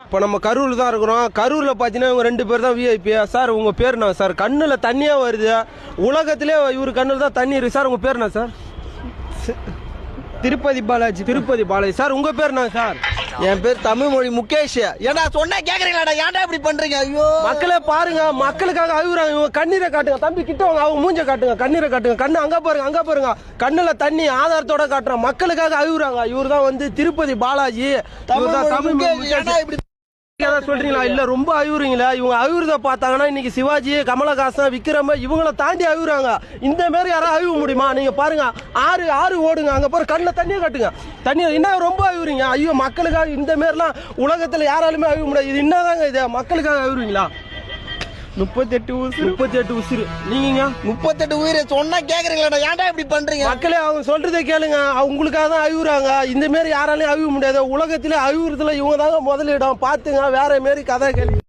இப்போ நம்ம கரூரில் தான் இருக்கிறோம். கரூரில் பார்த்தீங்கன்னா இவங்க 2 பேர் தான் விஐபி. சார் உங்கள் பேர் என்ன சார்? கண்ணில் தண்ணியாக வருது. உலகத்திலே இவர் கண்ணில் தான் தண்ணி இருக்குது சார். உங்கள் பேர் என்ன சார்? திருப்பதி பாலாஜி. திருப்பதி பாலாஜி. சார் உங்கள் பேர் என்ன சார்? என் பேர் தமிழ்மொழி முகேஷ். ஏன்னா சொன்னா கேக்குறீங்களாடா? ஏன்டா இப்படி பண்றீங்க? ஐயோ மக்களே பாருங்க, மக்களுக்காக அழுகுறாங்க. இவங்க கண்ணீரை காட்டுங்க. தம்பி கிட்ட வாங்க, அவங்க மூஞ்ச காட்டுங்க, கண்ணீரை காட்டுங்க. கண்ணு அங்க பாருங்க, அங்க பாருங்க. கண்ணுல தண்ணி ஆதாரத்தோட காட்டுறாங்க. மக்களுக்காக அழுகுறாங்க. இவர் தான் வந்து திருப்பதி பாலாஜி. இப்படி சொல்றீங்களா? இல்ல ரொம்ப அழுகுறீங்களா? இவங்க அழுகுறத பார்த்தாங்கன்னா இன்னைக்கு சிவாஜி, கமலஹாசன், விக்ரம் இவங்கள தாண்டி அழுகுறாங்க. இந்த மாதிரி யாரும் அழுக முடியுமா? நீங்க பாருங்க, ஆறு ஓடுங்க. அங்க பாரு, கண்ணுல தண்ணியை காட்டுங்க. தண்ணி என்ன ரொம்ப அழுகுறீங்க? ஐயோ, மக்களுக்காக இந்த மாதிரிலாம் உலகத்துல யாராலுமே அழுக முடியாது. இது என்னதாங்க இது? மக்களுக்காக அழுகுறீங்களா? 38 உசுறு. நீங்க 38 உயிரை சொன்னா கேக்குறீங்களாடா? ஏன்டா இப்படி பண்றீங்க? மக்களே அவங்க சொல்றதை கேளுங்க. அவங்களுக்காக தான் அழுகுறாங்க. இந்த மாதிரி யாராலையும் அழுக முடியாது. உலகத்திலே அழுகுறதுல இவங்க தாங்க முதலிடம். பாத்துங்க, வேற மாரி கதை கேள்வி.